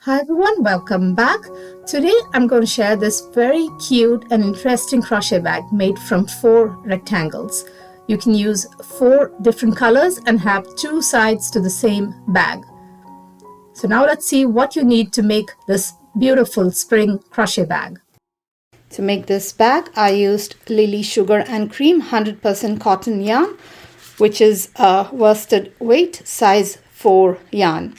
Hi everyone, welcome back. Today I'm going to share this very cute and interesting crochet bag made from 4 rectangles. You can use 4 different colors and have 2 sides to the same bag. So now let's see what you need to make this beautiful spring crochet bag. To make this bag, I used Lily Sugar and Cream 100% cotton yarn, which is a worsted weight size 4 yarn.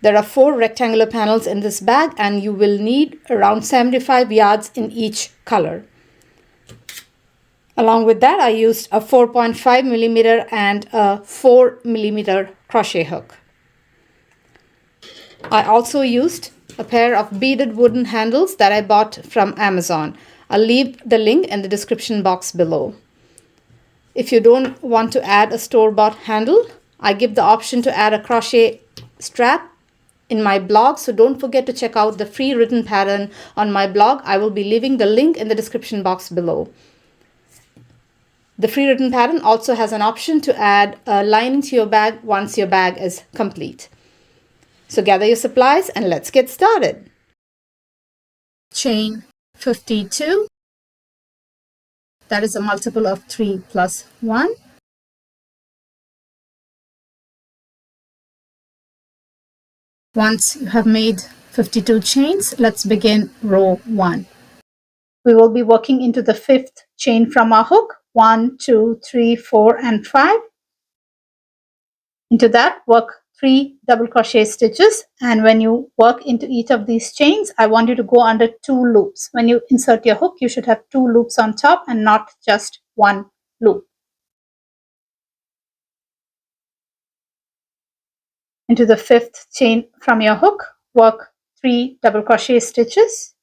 There are 4 rectangular panels in this bag and you will need around 75 yards in each color. Along with that, I used a 4.5 millimeter and a 4 millimeter crochet hook. I also used a pair of beaded wooden handles that I bought from Amazon. I'll leave the link in the description box below. If you don't want to add a store-bought handle, I give the option to add a crochet strap in my blog, so don't forget to check out the free written pattern on my blog. I will be leaving the link in the description box below. The free written pattern also has an option to add a lining to your bag once your bag is complete. So gather your supplies and let's get started. Chain 52. That is a multiple of 3 plus 1. Once you have made 52 chains, let's begin row 1. We will be working into the 5th chain from our hook. 1, 2, 3, 4 and 5. Into that, work 3 double crochet stitches, and when you work into each of these chains, I want you to go under 2 loops. When you insert your hook, you should have 2 loops on top and not just 1 loop. Into the 5th chain from your hook, work 3 double crochet stitches.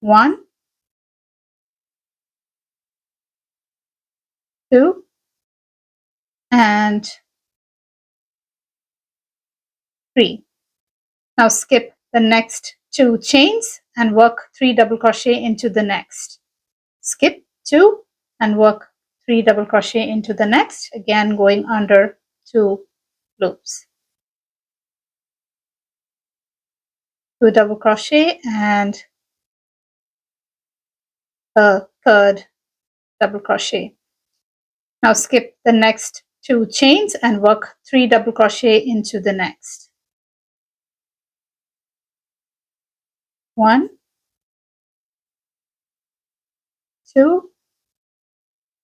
1, 2 and 3. Now skip the next 2 chains and work 3 double crochet into the next. Skip 2 and work 3 double crochet into the next, again going under 2 loops. 2 double crochet and a 3rd double crochet. Now skip the next 2 chains and work 3 double crochet into the next. 1, 2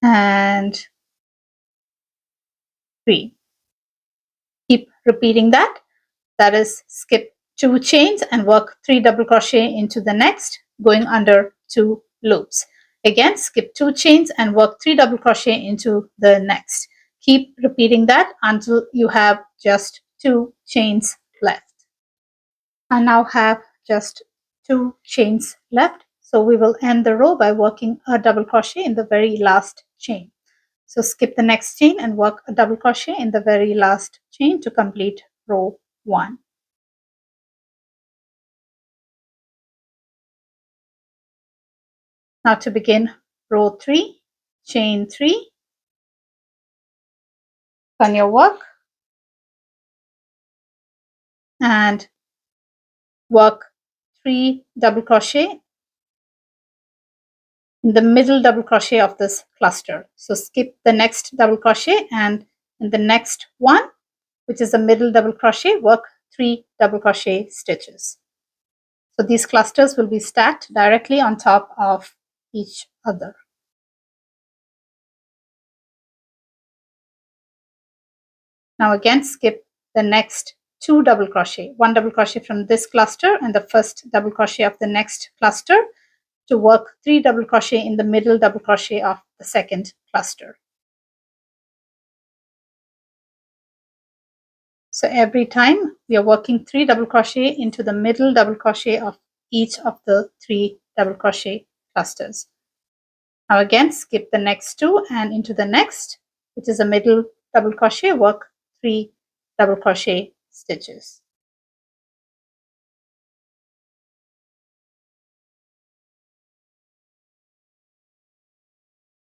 and 3. Keep repeating that. That is, skip 2 chains and work 3 double crochet into the next, going under 2 loops. Again, skip 2 chains and work 3 double crochet into the next. Keep repeating that until you have just 2 chains left. I now have just 2 chains left, so we will end the row by working a double crochet in the very last chain. So skip the next chain and work a double crochet in the very last chain to complete row 1. Now to begin row 3, chain 3, turn your work and work 3 double crochet in the middle double crochet of this cluster. So skip the next double crochet and in the next one, which is the middle double crochet, work 3 double crochet stitches. So these clusters will be stacked directly on top of each other. Now again, skip the next 2 double crochet, 1 double crochet from this cluster and the first double crochet of the next cluster to work 3 double crochet in the middle double crochet of the second cluster. So every time we are working 3 double crochet into the middle double crochet of each of the 3 double crochet clusters. Now again, skip the next 2 and into the next, which is a middle double crochet, work 3 double crochet stitches.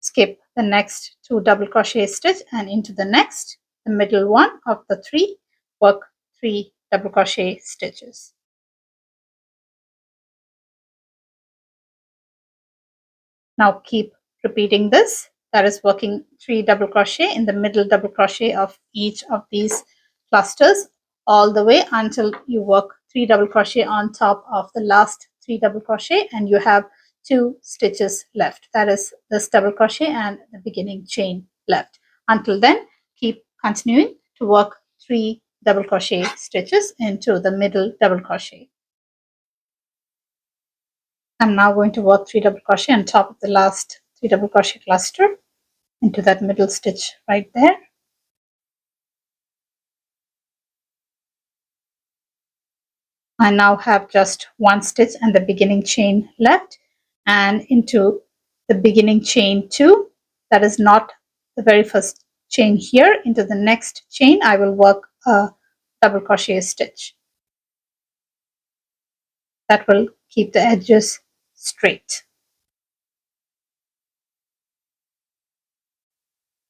Skip the next 2 double crochet stitch and into the next, the middle one of the 3, work 3 double crochet stitches. Now keep repeating this. That is working 3 double crochet in the middle double crochet of each of these clusters all the way until you work 3 double crochet on top of the last 3 double crochet and you have 2 stitches left. That is this double crochet and the beginning chain left. Until then, keep continuing to work 3 double crochet stitches into the middle double crochet. I'm now going to work 3 double crochet on top of the last 3 double crochet cluster into that middle stitch right there. I now have just 1 stitch and the beginning chain left, and into the beginning chain 2, that is not the very first chain here, into the next chain I will work a double crochet stitch. That will keep the edges straight.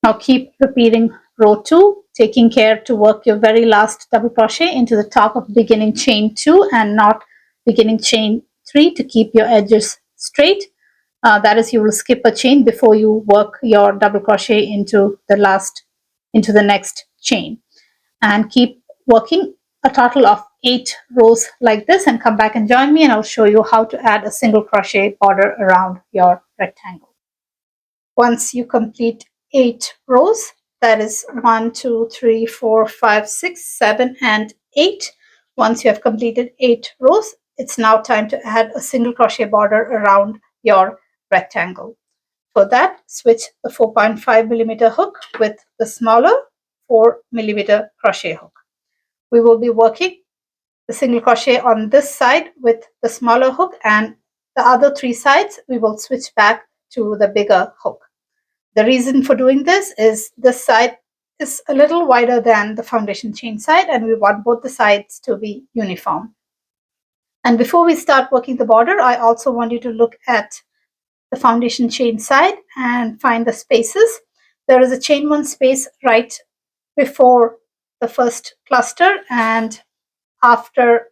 Now keep repeating row 2, taking care to work your very last double crochet into the top of beginning chain 2 and not beginning chain 3 to keep your edges straight. That is, you will skip a chain before you work your double crochet into the next chain, and keep working a total of 8 rows like this, and come back and join me and I'll show you how to add a single crochet border around your rectangle. Once you complete 8 rows, that is 1, 2, 3, 4, 5, 6, 7, and 8. Once you have completed 8 rows, it's now time to add a single crochet border around your rectangle. For that, switch the 4.5mm hook with the smaller 4mm crochet hook. We will be working the single crochet on this side with the smaller hook, and the other 3 sides we will switch back to the bigger hook. The reason for doing this is this side is a little wider than the foundation chain side and we want both the sides to be uniform. And before we start working the border, I also want you to look at the foundation chain side and find the spaces. There is a chain 1 space right before the first cluster, and after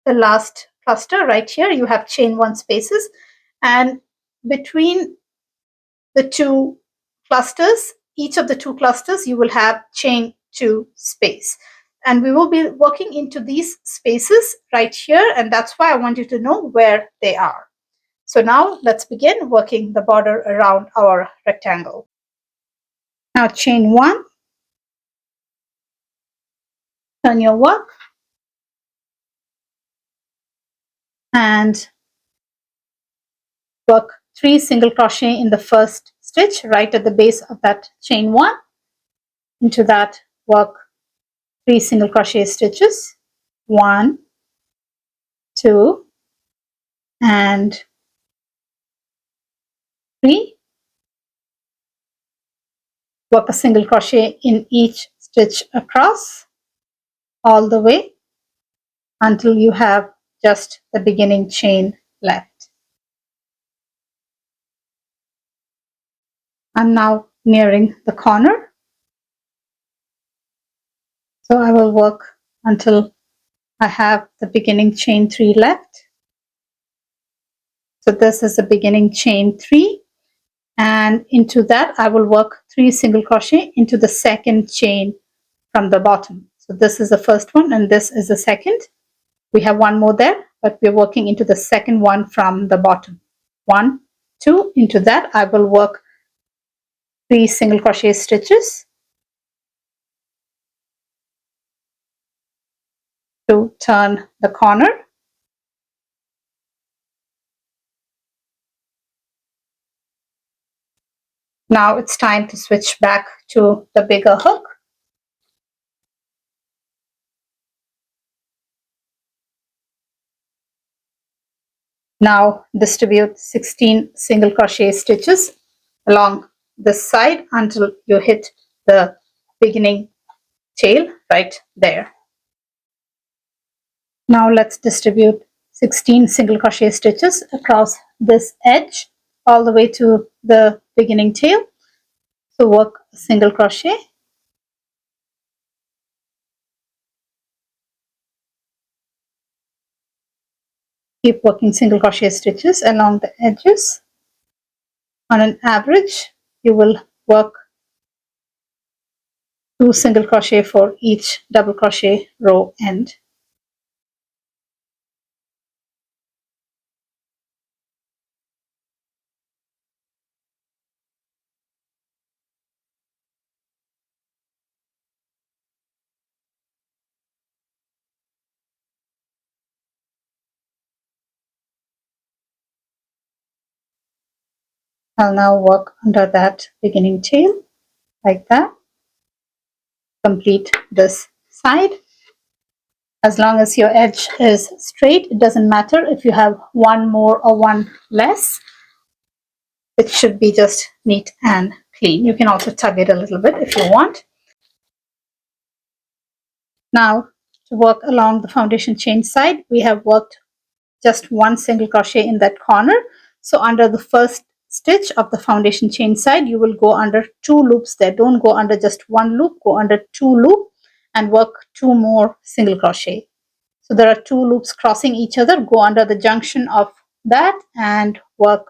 the last cluster right here you have chain 1 spaces, and between the 2 clusters, each of the 2 clusters you will have chain 2 space, and we will be working into these spaces right here, and that's why I want you to know where they are. So now let's begin working the border around our rectangle. Now chain 1, turn your work, and work 3 single crochet in the first stitch right at the base of that chain 1. Into that, work 3 single crochet stitches, 1, 2, and 3. Work a single crochet in each stitch across all the way until you have just the beginning chain left. I'm now nearing the corner, so I will work until I have the beginning chain 3 left. So this is the beginning chain 3, and into that I will work 3 single crochet into the second chain from the bottom. So this is the first one and this is the second. We have one more there, but we're working into the second one from the bottom. 1, 2, into that I will work 3 single crochet stitches to turn the corner. Now it's time to switch back to the bigger hook. Now distribute 16 single crochet stitches along this side until you hit the beginning tail right there. Now let's distribute 16 single crochet stitches across this edge all the way to the beginning tail. So work a single crochet, Keep working single crochet stitches along the edges. On an average, you will work 2 single crochet for each double crochet row end. I'll now work under that beginning tail like that. Complete this side. As long as your edge is straight, it doesn't matter if you have one more or one less. It should be just neat and clean. You can also tug it a little bit if you want. Now, to work along the foundation chain side, we have worked just 1 single crochet in that corner. So under the first stitch of the foundation chain side, you will go under 2 loops there. Don't go under just 1 loop, go under 2 loops and work 2 more single crochet. So there are 2 loops crossing each other. Go under the junction of that and work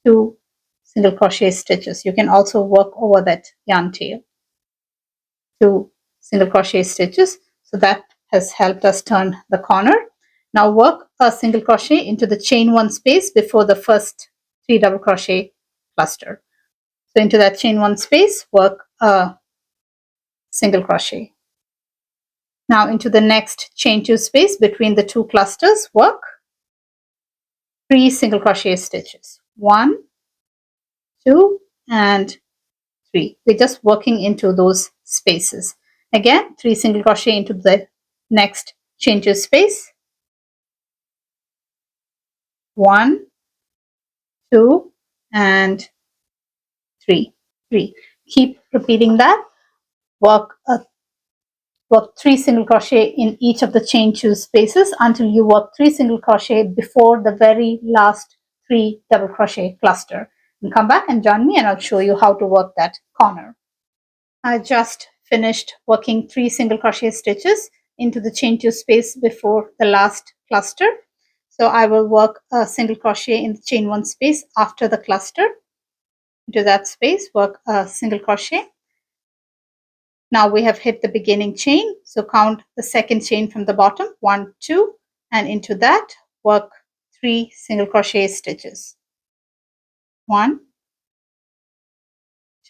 2 single crochet stitches. You can also work over that yarn tail. 2 single crochet stitches. So that has helped us turn the corner. Now work a single crochet into the chain 1 space before the first 3 double crochet cluster. So into that chain 1 space, work a single crochet. Now into the next chain 2 space between the 2 clusters, work 3 single crochet stitches. 1, 2, and 3. We're just working into those spaces. Again, 3 single crochet into the next chain 2 space. 1, 2, and 3. Keep repeating that. Work 3 single crochet in each of the chain 2 spaces until you work 3 single crochet before the very last 3 double crochet cluster. And come back and join me and I'll show you how to work that corner. I just finished working 3 single crochet stitches into the chain 2 space before the last cluster. So I will work a single crochet in the chain 1 space after the cluster. Into that space, work a single crochet. Now we have hit the beginning chain, so count the second chain from the bottom, 1, 2, and into that work 3 single crochet stitches. 1,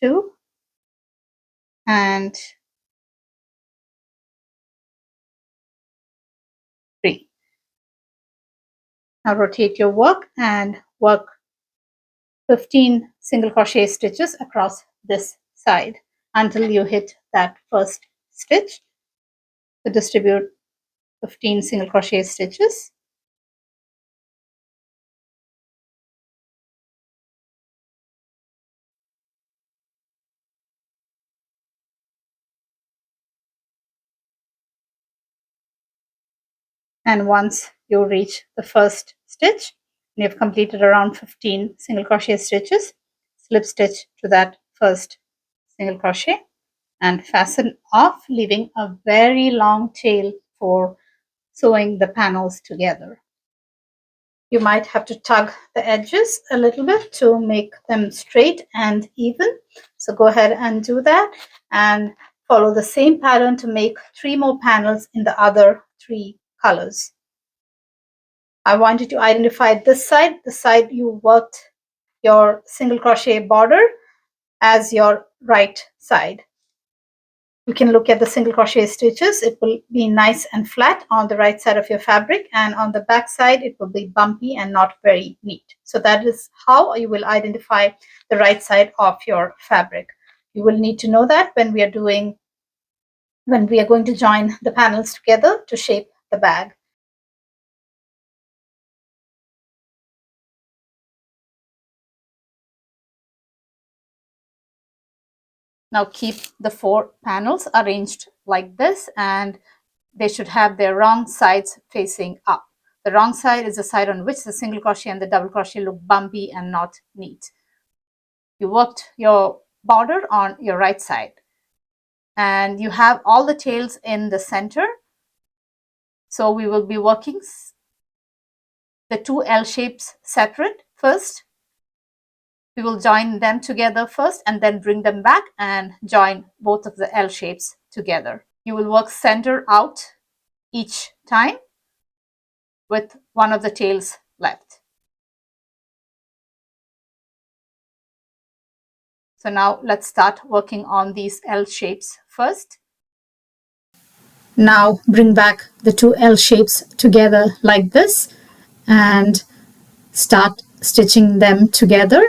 2, and 3. Now rotate your work and work 15 single crochet stitches across this side until you hit that first stitch. So distribute 15 single crochet stitches. And once you reach the first stitch, and you've completed around 15 single crochet stitches, slip stitch to that first single crochet and fasten off, leaving a very long tail for sewing the panels together. You might have to tug the edges a little bit to make them straight and even. So go ahead and do that and follow the same pattern to make 3 more panels in the other 3 colors. I want you to identify this side, the side you worked your single crochet border, as your right side. You can look at the single crochet stitches. It will be nice and flat on the right side of your fabric, and on the back side it will be bumpy and not very neat. So that is how you will identify the right side of your fabric. You will need to know that when we are going to join the panels together to shape the bag. Now keep the 4 panels arranged like this, and they should have their wrong sides facing up. The wrong side is the side on which the single crochet and the double crochet look bumpy and not neat. You worked your border on your right side, and you have all the tails in the center. So we will be working the two L shapes separate first. We will join them together first and then bring them back and join both of the L shapes together. You will work center out each time with one of the tails left. So now let's start working on these L shapes first. Now bring back the two L shapes together like this and start stitching them together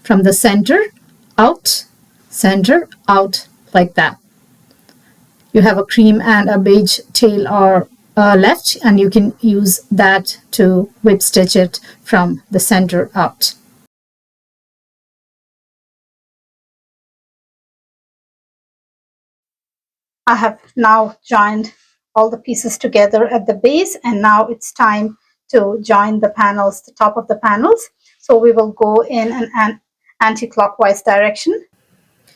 from the center out like that. You have a cream and a beige tail or left, and you can use that to whip stitch it from the center out. I have now joined all the pieces together at the base, and now it's time to join the panels, the top of the panels. So we will go in an anti-clockwise direction.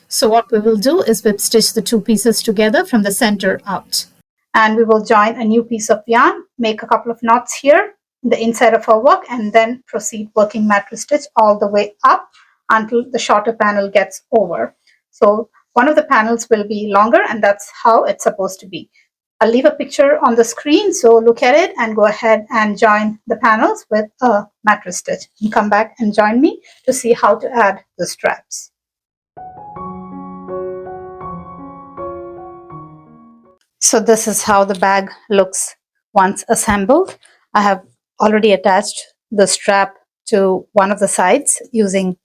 So what we will do is whip stitch the two pieces together from the center out. And we will join a new piece of yarn, make a couple of knots here in the inside of our work, and then proceed working mattress stitch all the way up until the shorter panel gets over. So one of the panels will be longer, and that's how it's supposed to be. I'll leave a picture on the screen, so look at it and go ahead and join the panels with a mattress stitch. And come back and join me to see how to add the straps. So this is how the bag looks once assembled. I have already attached the strap to one of the sides using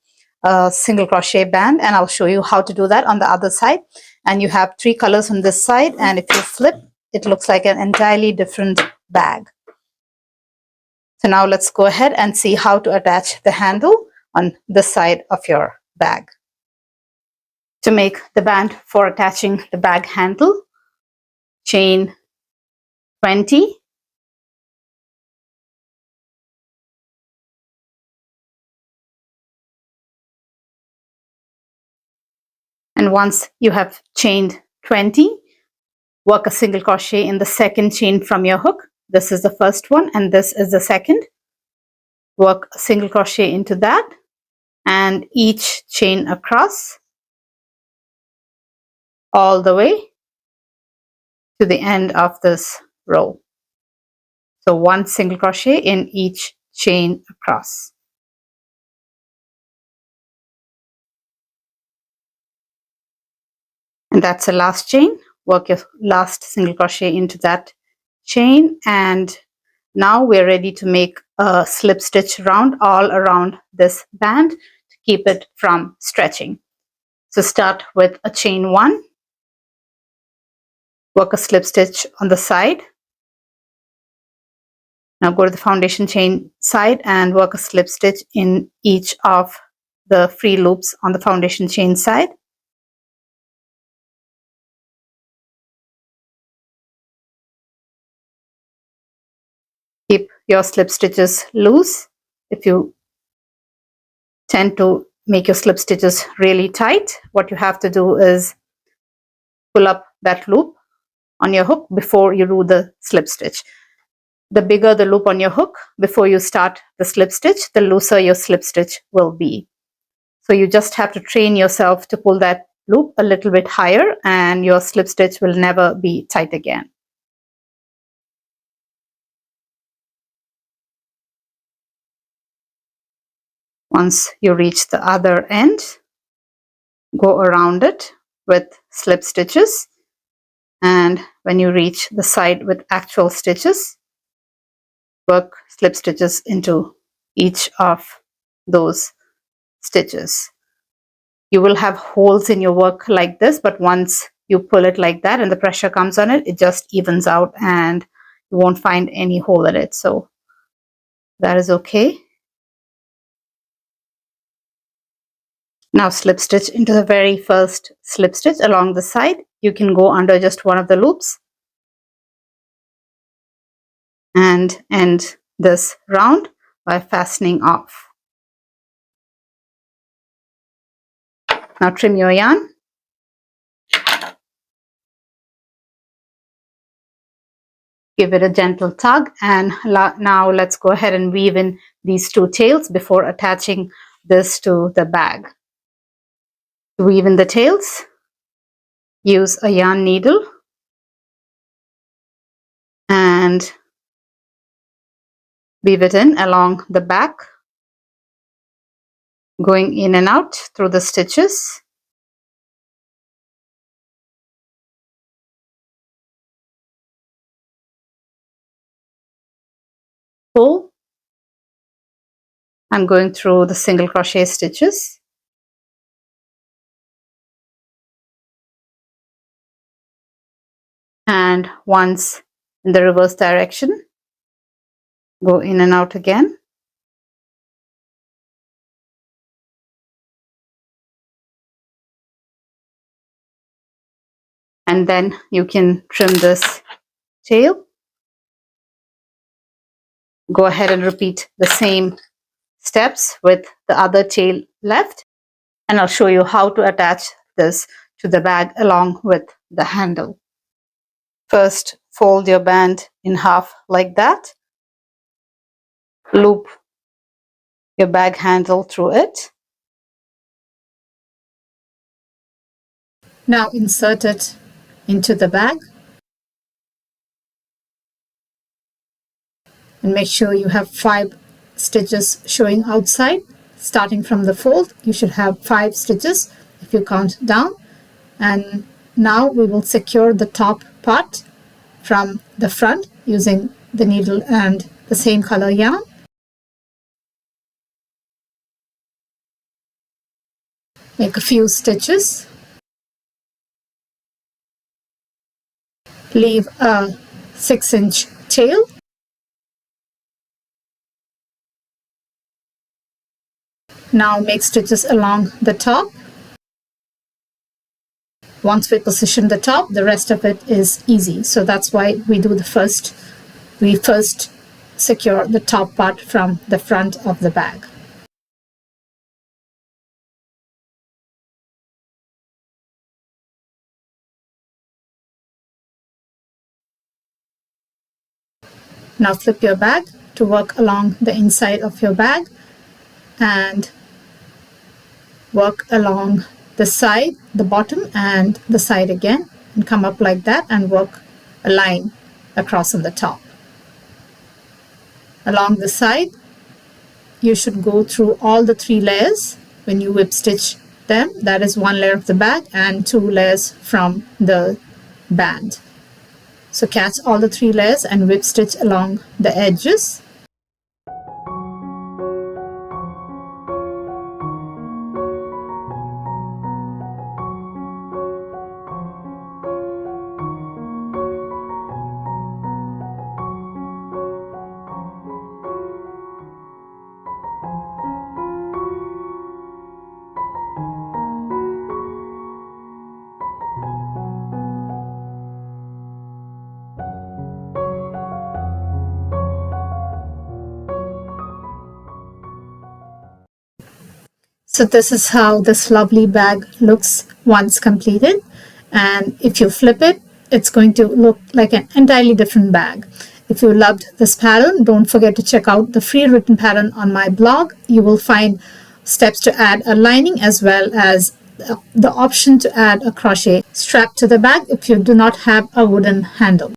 a single crochet band, and I'll show you how to do that on the other side. And you have three colors on this side, and if you flip, it looks like an entirely different bag. So now let's go ahead and see how to attach the handle on this side of your bag. To make the band for attaching the bag handle, chain 20, and once you have chained 20, work a single crochet in the second chain from your hook. This is the first one and this is the second. Work a single crochet into that and each chain across all the way to the end of this row. So one single crochet in each chain across. And that's the last chain. Work your last single crochet into that chain, and now we're ready to make a slip stitch round all around this band to keep it from stretching. So start with a chain 1, work a slip stitch on the side. Now go to the foundation chain side and work a slip stitch in each of the free loops on the foundation chain side. Keep your slip stitches loose. If you tend to make your slip stitches really tight, what you have to do is pull up that loop on your hook before you do the slip stitch. The bigger the loop on your hook before you start the slip stitch, the looser your slip stitch will be. So you just have to train yourself to pull that loop a little bit higher and your slip stitch will never be tight again. Once you reach the other end, go around it with slip stitches, and when you reach the side with actual stitches, work slip stitches into each of those stitches. You will have holes in your work like this, but once you pull it like that and the pressure comes on it, it just evens out and you won't find any hole in it. So that is okay. Now slip stitch into the very first slip stitch along the side. You can go under just one of the loops and end this round by fastening off. Now trim your yarn. Give it a gentle tug, and now let's go ahead and weave in these two tails before attaching this to the bag. To weave in the tails, use a yarn needle and weave it in along the back, going in and out through the stitches. Pull. I'm going through the single crochet stitches. And once in the reverse direction, go in and out again. And then you can trim this tail. Go ahead and repeat the same steps with the other tail left. And I'll show you how to attach this to the bag along with the handle. First, fold your band in half like that. Loop your bag handle through it. Now insert it into the bag. And make sure you have 5 stitches showing outside. Starting from the fold, you should have 5 stitches if you count down. And now we will secure the top part from the front using the needle and the same color yarn. Make a few stitches. Leave a 6-inch tail. Now make stitches along the top. Once we position the top, the rest of it is easy. So that's why we do we first secure the top part from the front of the bag. Now flip your bag to work along the inside of your bag and work along the side, the bottom and the side again, and come up like that and work a line across on the top. Along the side, you should go through all the 3 layers when you whip stitch them. That is 1 layer of the bag and 2 layers from the band. So catch all the 3 layers and whip stitch along the edges. So this is how this lovely bag looks once completed, and if you flip it, it's going to look like an entirely different bag. If you loved this pattern, don't forget to check out the free written pattern on my blog. You will find steps to add a lining as well as the option to add a crochet strap to the bag if you do not have a wooden handle.